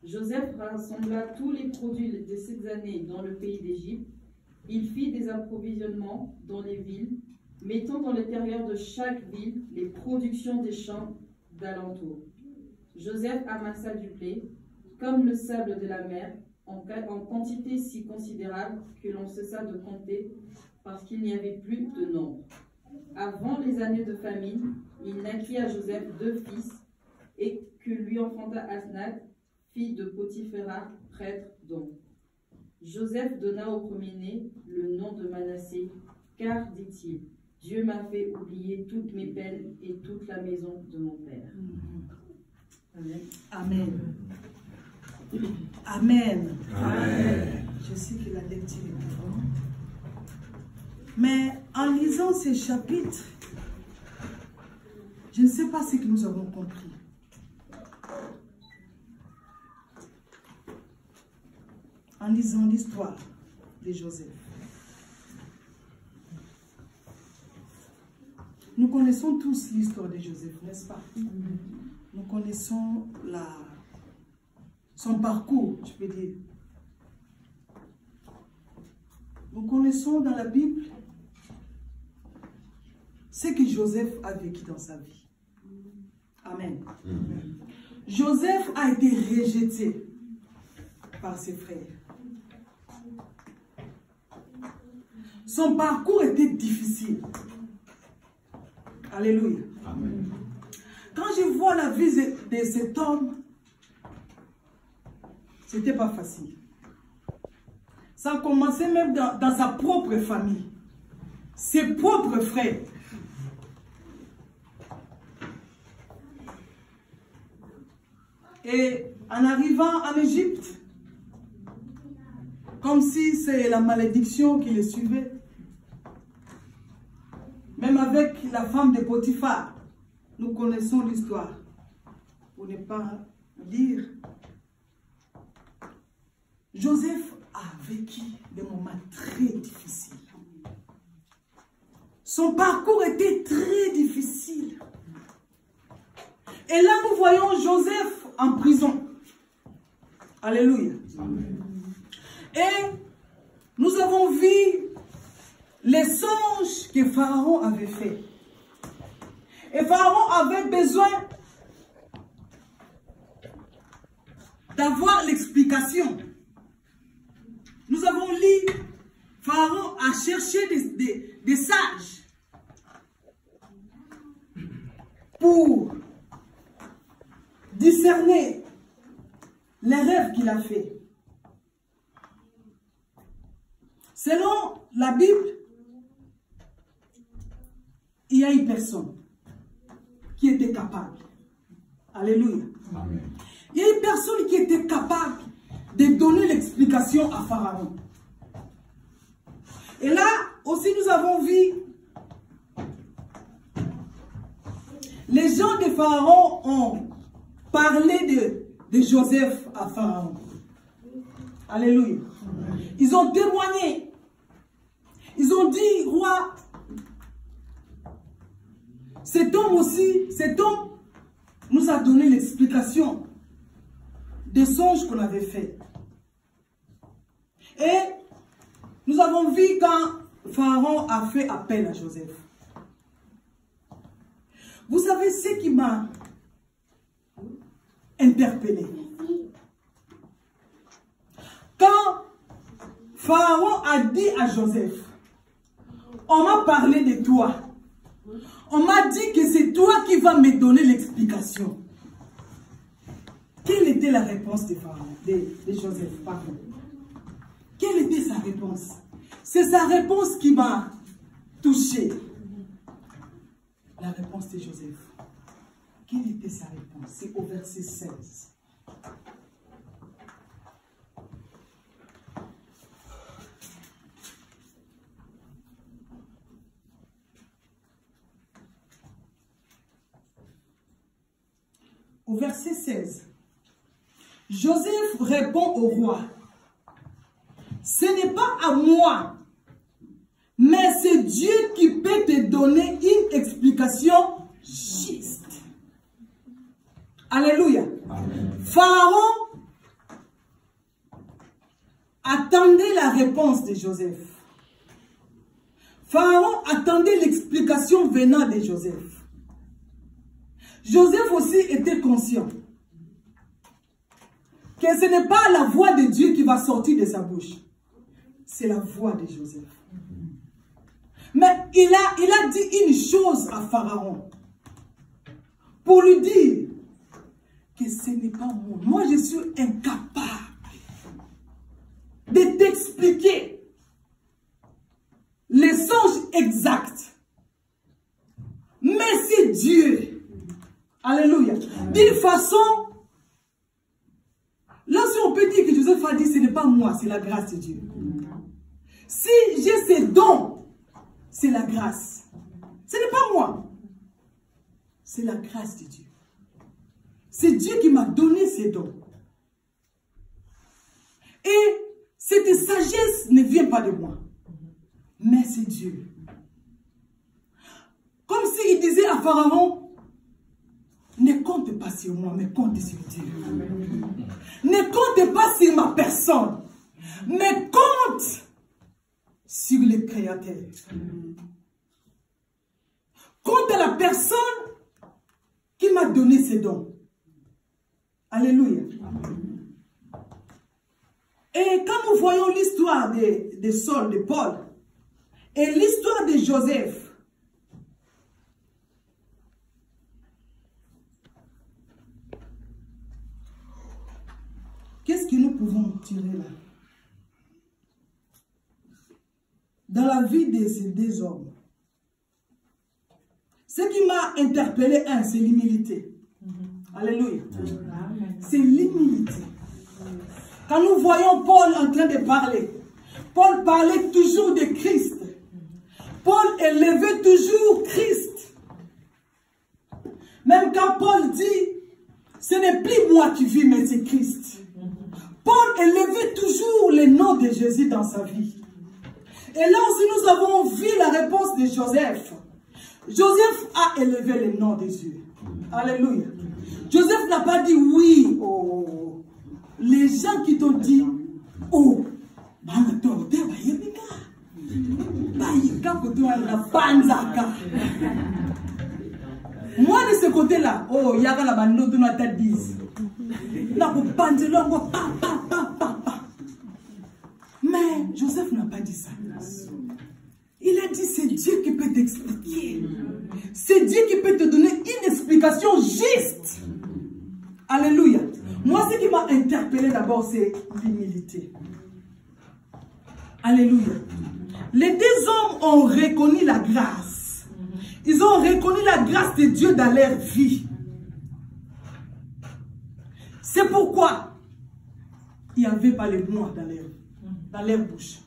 Joseph rassembla tous les produits de 7 années dans le pays d'Égypte. Il fit des approvisionnements dans les villes, mettant dans l'intérieur de chaque ville les productions des champs d'alentour. Joseph amassa du blé, comme le sable de la mer, en quantité si considérable que l'on cessa de compter parce qu'il n'y avait plus de nombre. Avant les années de famine, il naquit à Joseph 2 fils, et que lui enfanta Asnath, fille de Potiphéra, prêtre d'On. Joseph donna au premier-né le nom de Manassé, car, dit-il, Dieu m'a fait oublier toutes mes peines et toute la maison de mon père. Amen. Amen. Amen. Amen. Je sais que la lecture est différente. Mais en lisant ces chapitres, je ne sais pas ce que nous avons compris. En lisant l'histoire de Joseph. Nous connaissons tous l'histoire de Joseph, n'est-ce pas? Nous connaissons son parcours, je peux dire. Nous connaissons dans la Bible ce que Joseph a vécu dans sa vie. Amen. Joseph a été rejeté par ses frères. Son parcours était difficile. Alléluia. Amen. Quand je vois la vie de cet homme, ce n'était pas facile. Ça a commencé même dans sa propre famille. Ses propres frères. Et en arrivant en Égypte, comme si c'est la malédiction qui les suivait, même avec la femme de Potiphar, nous connaissons l'histoire. Pour ne pas lire, Joseph a vécu des moments très difficiles. Son parcours était très difficile. Et là, nous voyons Joseph en prison. Alléluia. Et nous avons vu les songes que Pharaon avait fait. Et Pharaon avait besoin d'avoir l'explication. Nous avons lu, Pharaon a cherché des sages pour discerner les rêves qu'il a fait. Selon la Bible, il y a une personne qui était capable. Alléluia. Amen. Il y a une personne qui était capable de donner l'explication à Pharaon. Et là aussi nous avons vu les gens de Pharaon ont parlé de Joseph à Pharaon. Alléluia. Ils ont témoigné. Ils ont dit, roi, cet homme nous a donné l'explication des songes qu'on avait fait. Et nous avons vu quand Pharaon a fait appel à Joseph. Vous savez ce qui m'a interpellé. Quand Pharaon a dit à Joseph, on m'a parlé de toi. On m'a dit que c'est toi qui vas me donner l'explication. Quelle était la réponse de Pharaon, de Joseph, pardon? Quelle était sa réponse? C'est sa réponse qui m'a touché. La réponse de Joseph. Quelle était sa réponse? C'est au verset 16. Au verset 16, Joseph répond au roi, « Ce n'est pas à moi, mais c'est Dieu qui peut te donner une explication juste. » Alléluia. Amen. Pharaon attendait la réponse de Joseph. Pharaon attendait l'explication venant de Joseph. Joseph aussi était conscient que ce n'est pas la voix de Dieu qui va sortir de sa bouche. C'est la voix de Joseph. Mais il a dit une chose à Pharaon pour lui dire que ce n'est pas moi. Moi, je suis incapable de t'expliquer les songes exacts. Mais c'est Dieu. Alléluia. D'une façon, là, si on peut dire que Joseph a dit, ce n'est pas moi, c'est la grâce de Dieu. Si j'ai ces dons, c'est la grâce. Ce n'est pas moi. C'est la grâce de Dieu. C'est Dieu qui m'a donné ces dons. Et cette sagesse ne vient pas de moi. Mais c'est Dieu. Comme s'il disait à Pharaon, ne compte pas sur moi, mais compte sur Dieu. Ne compte pas sur ma personne, mais compte sur le Créateur. Compte à la personne qui m'a donné ces dons. Alléluia. Et quand nous voyons l'histoire de Saul, de Paul, et l'histoire de Joseph, qu'est-ce que nous pouvons tirer là? Dans la vie de ces deux hommes, ce qui m'a interpellé, c'est l'humilité. Alléluia. C'est l'humilité. Quand nous voyons Paul en train de parler, Paul parlait toujours de Christ. Paul élevait toujours Christ. Même quand Paul dit, ce n'est plus moi qui vis, mais c'est Christ. Paul élevait toujours le nom de Jésus dans sa vie. Et là aussi, nous avons vu la réponse de Joseph. Joseph a élevé le nom de Dieu. Alléluia. Joseph n'a pas dit oui. Oh. Les gens qui t'ont dit, oh, moi de ce côté-là, oh, il y a la bande de notre tête. Mais Joseph n'a pas dit ça. Il a dit, c'est Dieu qui peut t'expliquer. C'est Dieu qui peut te donner une explication juste. Alléluia. Moi, ce qui m'a interpellé d'abord, c'est l'humilité. Alléluia. Les deux hommes ont reconnu la grâce. Ils ont reconnu la grâce de Dieu dans leur vie. C'est pourquoi il n'y avait pas les moi dans leur bouche.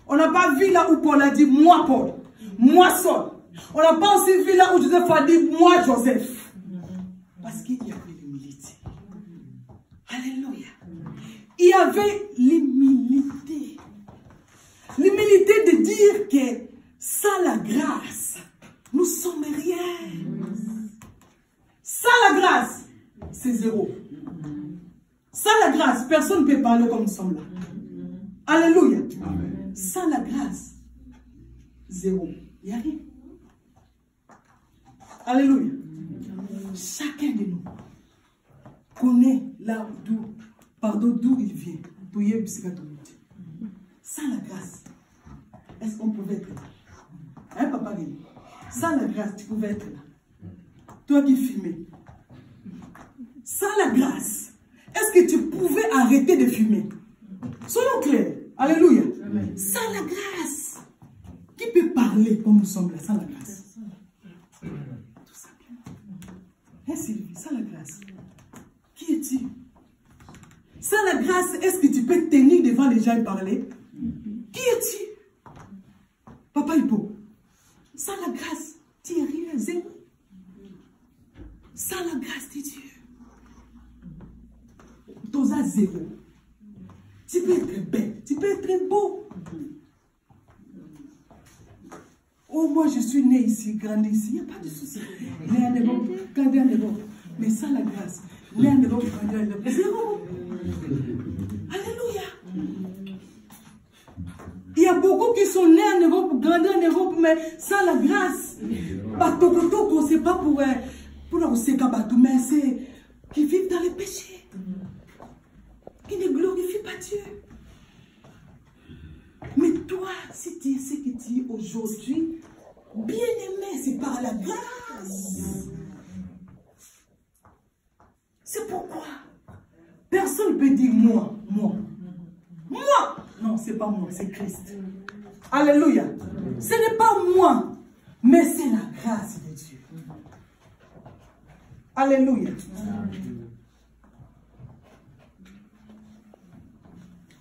On n'a pas vu là où Paul a dit moi Paul, moi Saul. On n'a pas aussi vu là où Joseph a dit moi Joseph. Parce qu'il y avait l'humilité. Alléluia. Il y avait l'humilité. L'humilité de dire que sans la grâce, nous sommes rien. Sans la grâce, c'est zéro. Sans la grâce, personne ne peut parler comme nous sommes là. Alléluia. Amen. Sans la grâce, zéro. Il n'y a rien. Alléluia. Chacun de nous connaît là d'où il vient. Sans la grâce, est-ce qu'on pouvait être là? Hein, papa? Sans la grâce, tu pouvais être là. Toi qui filmais. Sans la grâce, est-ce que tu pouvais arrêter de fumer? Soyons clairs. Alléluia. Amen. Sans la grâce, qui peut parler comme nous sommes là, sans la grâce? Tout simplement. Hein, Sylvie, sans la grâce, qui es-tu? Sans la grâce, est-ce que tu peux tenir devant les gens et parler? Qui es-tu? Papa Hippo, sans la grâce, tu es rien, zéro. Sans la grâce de Dieu, tu as zéro. Tu peux être belle, tu peux être beau. Oh, moi je suis né ici, grandi ici, il n'y a pas de souci. Né en Europe, grandi en Europe. Mais sans la grâce, né en Europe, grandi en Europe. Zéro. Alléluia. Il y a beaucoup qui sont nés en Europe, grandis en Europe, mais sans la grâce. Batokotoko, c'est pas pour la Osekabatou, mais c'est qui vivent dans les péchés. Qui ne glorifient pas Dieu. Mais toi, si tu es ce que tu es aujourd'hui, bien aimé, c'est par la grâce. C'est pourquoi personne ne peut dire moi. Non, c'est pas moi, c'est Christ. Alléluia. Ce n'est pas moi, mais c'est la grâce de Dieu. Alléluia.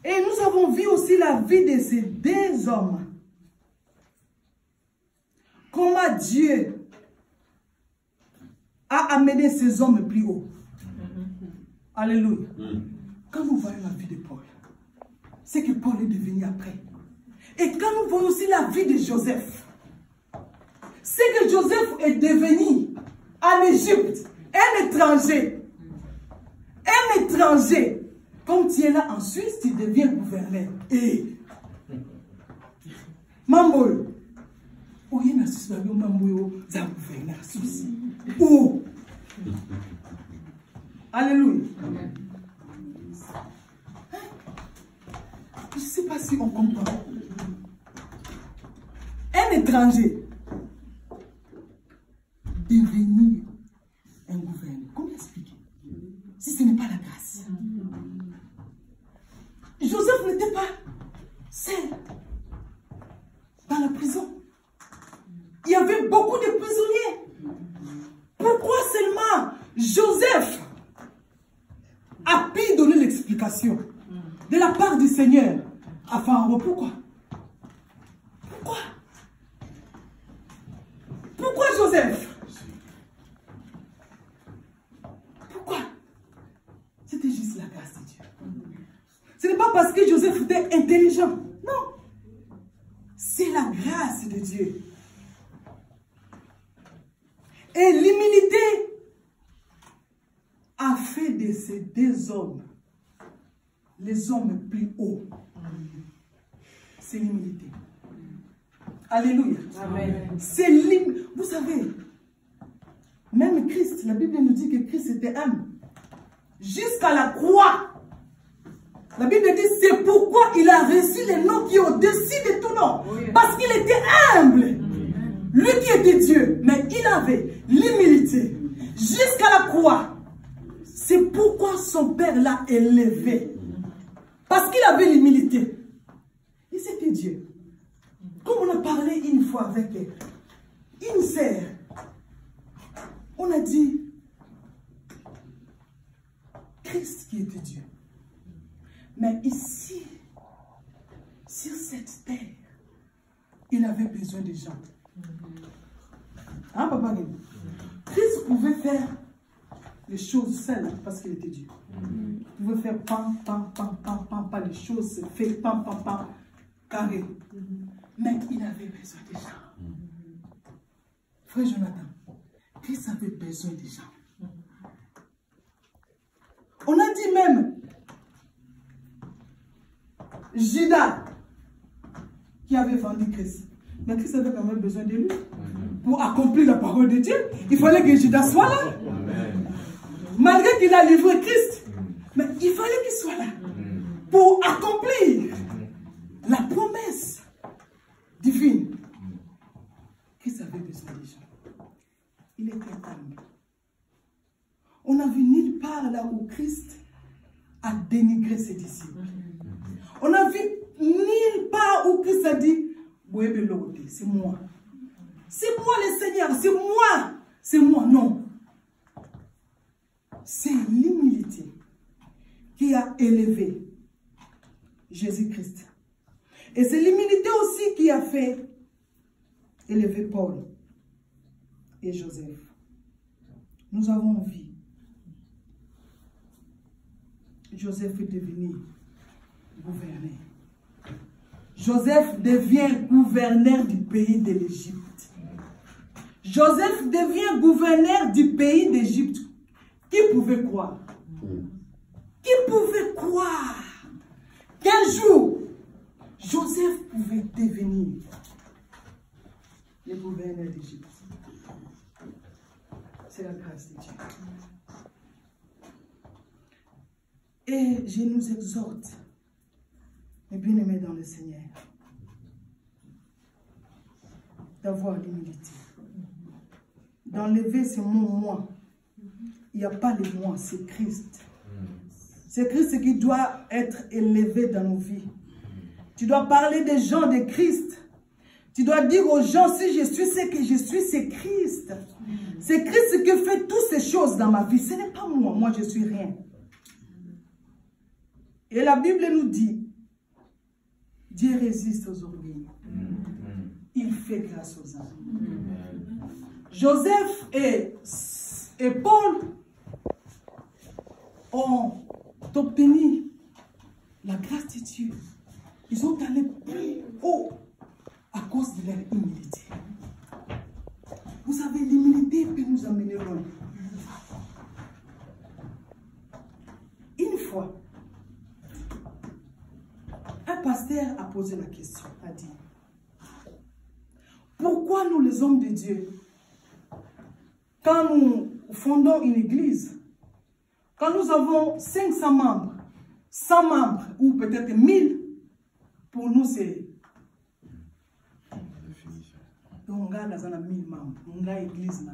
Et nous avons vu aussi la vie de ces deux hommes. Comment Dieu a amené ces hommes plus haut. Alléluia. Quand nous voyons la vie de Paul, c'est que Paul est devenu après. Et quand nous voyons aussi la vie de Joseph, c'est que Joseph est devenu en Égypte un étranger. Un étranger. Comme tu es là en Suisse, tu deviens gouverneur. Et Mambo, où il y a un Suisse, Mambo, c'est un gouverneur Suisse. Où? Alléluia. Je ne sais pas si on comprend. Un étranger devenir un gouverneur. Comment expliquer? Si ce n'est pas la grâce. Joseph n'était pas seul dans la prison. Il y avait beaucoup de prisonniers. Pourquoi seulement Joseph a pu donner l'explication de la part du Seigneur à Pharaon? Pourquoi? Pourquoi Joseph? Pourquoi? C'était juste la grâce de Dieu. Ce n'est pas parce que Joseph était intelligent. Non. C'est la grâce de Dieu. Et l'humilité a fait de ces deux hommes les hommes plus hauts. C'est l'humilité. Alléluia. Amen. C'est vous savez, même Christ, la Bible nous dit que Christ était humble. Jusqu'à la croix. La Bible dit c'est pourquoi il a reçu le nom qui est au-dessus de tout nom. Parce qu'il était humble. Lui qui était Dieu. Mais il avait l'humilité. Jusqu'à la croix. C'est pourquoi son père l'a élevé. Parce qu'il avait l'humilité. Et c'était Dieu. Comme on a parlé une fois avec une sœur, on a dit Christ qui était Dieu. Mais ici, sur cette terre, il avait besoin des gens. Hein, papa? Christ pouvait faire les choses seules parce qu'il était Dieu. Il pouvait faire pam, pam, pam, pam, pam, pam, les choses se fait pam, pam, pam, carré. Mais il avait besoin des gens. Frère Jonathan, Christ avait besoin des gens. On a dit même, Judas, qui avait vendu Christ. Mais Christ avait quand même besoin de lui. Pour accomplir la parole de Dieu, il fallait que Judas soit là. Malgré qu'il a livré Christ, mais il fallait qu'il soit là. Pour accomplir la promesse divine. Christ avait besoin des gens. Il était calme. On n'a vu nulle part là où Christ a dénigré ses disciples. On n'a vu nulle part où Christ a dit, c'est moi. C'est moi le Seigneur, c'est moi. C'est moi, non. C'est l'humilité qui a élevé Jésus-Christ. Et c'est l'humilité aussi qui a fait élever Paul et Joseph. Nous avons vu Joseph est devenu gouverneur. Joseph devient gouverneur du pays de l'Égypte. Joseph devient gouverneur du pays d'Égypte. Qui pouvait croire? Qui pouvait croire qu'un jour, Joseph pouvait devenir le gouverneur d'Égypte? C'est la grâce de Dieu. Et je nous exhorte, mes bien-aimés dans le Seigneur, d'avoir l'humilité. D'enlever ce mot moi. Il n'y a pas de moi, c'est Christ. C'est Christ qui doit être élevé dans nos vies. Tu dois parler des gens de Christ. Tu dois dire aux gens, si je suis ce que je suis, c'est Christ. C'est Christ qui fait toutes ces choses dans ma vie. Ce n'est pas moi. Moi, je suis rien. Et la Bible nous dit, Dieu résiste aux orgueilleux. Il fait grâce aux hommes. Joseph et Paul ont obtenu la grâce de Dieu. Ils sont allés plus haut à cause de leur humilité. Vous savez, l'humilité peut nous amener loin. Une fois, un pasteur a posé la question, a dit, pourquoi nous les hommes de Dieu, quand nous fondons une église, quand nous avons 500 membres, 100 membres, ou peut-être 1000, pour nous c'est... Donc, on a 1000 membres, on a église.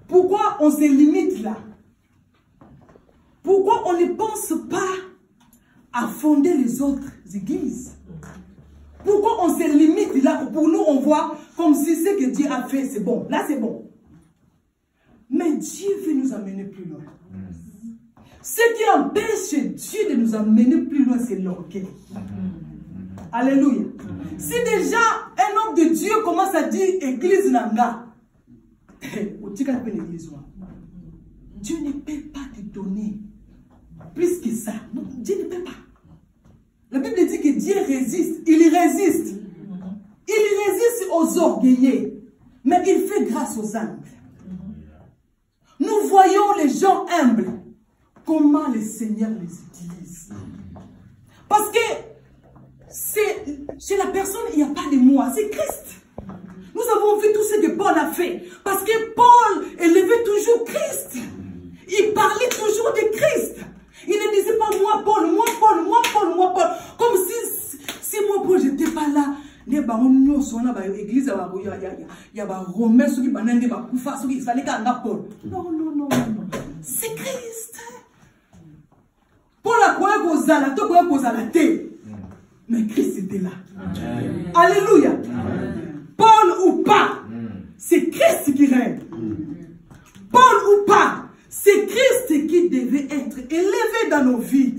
Pourquoi on se limite là? Pourquoi on ne pense pas à fonder les autres églises? Pourquoi on se limite là? Pour nous, on voit comme si ce que Dieu a fait, c'est bon. Là, c'est bon. Mais Dieu veut nous amener plus loin. Ce qui empêche Dieu de nous amener plus loin, c'est l'orgueil. Alléluia. Si déjà un homme de Dieu commence à dire Église Nanga, Dieu ne peut pas te donner plus que ça. Non, Dieu ne peut pas. La Bible dit que Dieu résiste. Il résiste. Il résiste aux orgueilleux. Mais il fait grâce aux humbles. Nous voyons les gens humbles. Comment le Seigneur les utilise. Parce que chez la personne, il n'y a pas de moi. C'est Christ. Nous avons vu tout ce que Paul a fait. Parce que Paul élevait toujours Christ. Il parlait toujours de Christ. Il ne disait pas moi Paul, moi Paul, moi Paul, moi Paul. Comme si moi Paul, je n'étais pas là. Il y a l'église, il y a Romain, ceux qui il fallait qu'il y ait Paul. Non, non, non, non. C'est Christ. Paul a quoi posé la terre. Mais Christ était là. Alléluia. ou pas, c'est Christ qui règne. Paul ou pas, c'est Christ qui devait être élevé dans nos vies.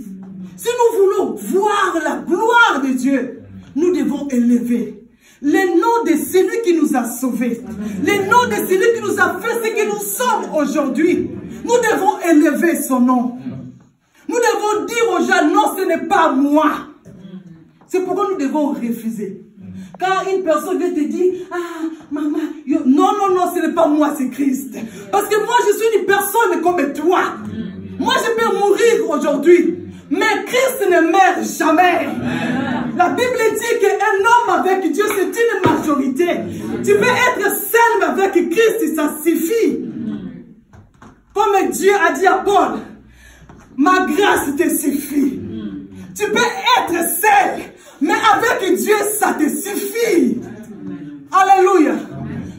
Si nous voulons voir la gloire de Dieu, nous devons élever le nom de celui qui nous a sauvés, le nom de celui qui nous a fait ce que nous sommes aujourd'hui. Nous devons élever son nom. Nous devons dire aux gens, non, ce n'est pas moi. C'est pourquoi nous devons refuser. Quand une personne vient te dire, ah, maman, non, non, non, ce n'est pas moi, c'est Christ. Parce que moi, je suis une personne comme toi. Moi, je peux mourir aujourd'hui. Mais Christ ne meurt jamais. Amen. La Bible dit qu'un homme avec Dieu, c'est une majorité. Tu peux être seul, mais avec Christ, ça suffit. Comme Dieu a dit à Paul, ma grâce te suffit. Tu peux être seul, mais avec Dieu, ça te suffit. Alléluia.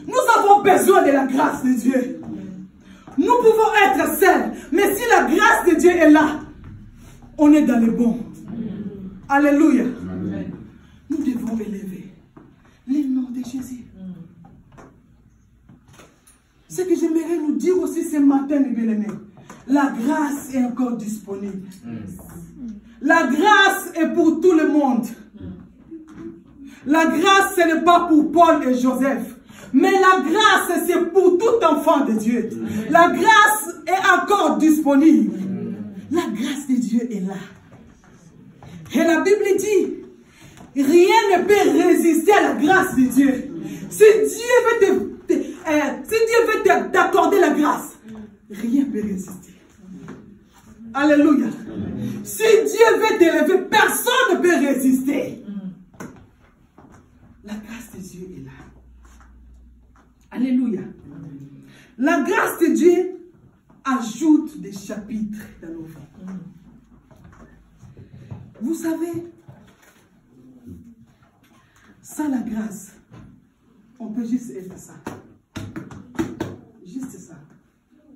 Nous avons besoin de la grâce de Dieu. Nous pouvons être seuls, mais si la grâce de Dieu est là, on est dans le bon. Alléluia. Nous devons élever le nom de Jésus. Ce que j'aimerais nous dire aussi ce matin, mes bien-aimés, la grâce est encore disponible. La grâce est pour tout le monde. La grâce, ce n'est pas pour Paul et Joseph. Mais la grâce, c'est pour tout enfant de Dieu. La grâce est encore disponible. La grâce de Dieu est là. Et la Bible dit, rien ne peut résister à la grâce de Dieu. Si Dieu veut t'accorder la grâce, rien ne peut résister. Alléluia. Si Dieu veut t'élever, personne ne peut résister. La grâce de Dieu est là. Alléluia. La grâce de Dieu ajoute des chapitres dans nos vies. Vous savez, sans la grâce, on peut juste être ça. Juste ça.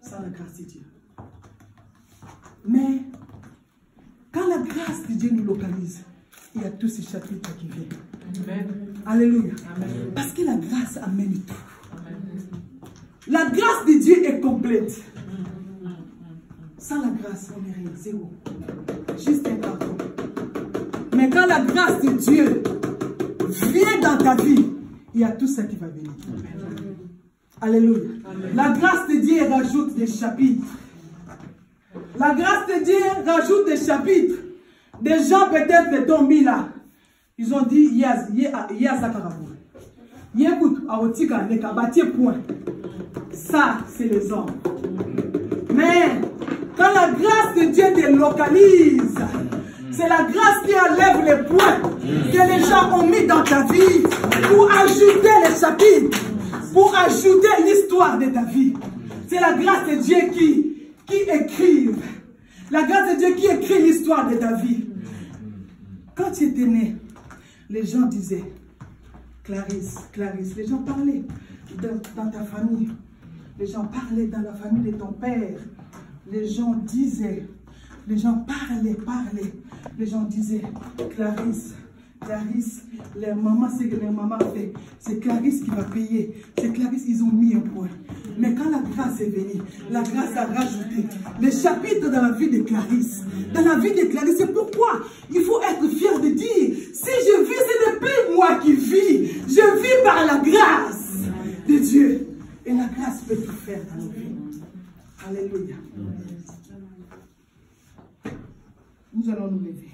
Sans la grâce de Dieu. Mais, quand la grâce de Dieu nous localise, il y a tous ces chapitres qui viennent. Amen. Alléluia. Amen. Parce que la grâce amène tout. Amen. La grâce de Dieu est complète. Sans la grâce, on n'est rien, zéro. Juste un pardon. Mais quand la grâce de Dieu vient dans ta vie, il y a tout ça qui va venir. Amen. Alléluia. Amen. La grâce de Dieu rajoute des chapitres. La grâce de Dieu rajoute des chapitres. Des gens peut-être tombés là. Ils ont dit, ça, c'est les hommes. Mais, quand la grâce de Dieu te localise, c'est la grâce qui enlève les points que les gens ont mis dans ta vie pour ajouter les chapitres, pour ajouter l'histoire de ta vie. C'est la grâce de Dieu qui écrit. La grâce de Dieu qui écrit l'histoire de ta vie. Quand tu étais né, les gens disaient, Clarisse, Clarisse. Les gens parlaient dans ta famille. Les gens parlaient dans la famille de ton père. Les gens disaient, les gens parlaient. Les gens disaient, Clarisse, Clarisse, les mamans, c'est que les mamans fait. C'est Clarisse qui va payer. C'est Clarisse, ils ont mis un point. Mais quand la grâce est venue, la grâce a rajouté les chapitres dans la vie de Clarisse. Dans la vie de Clarisse, c'est pourquoi il faut être fier de dire, si je vis, ce n'est plus moi qui vis. Je vis par la grâce de Dieu. Et la grâce peut tout faire dans nos vies. Alléluia. Nous allons nous lever.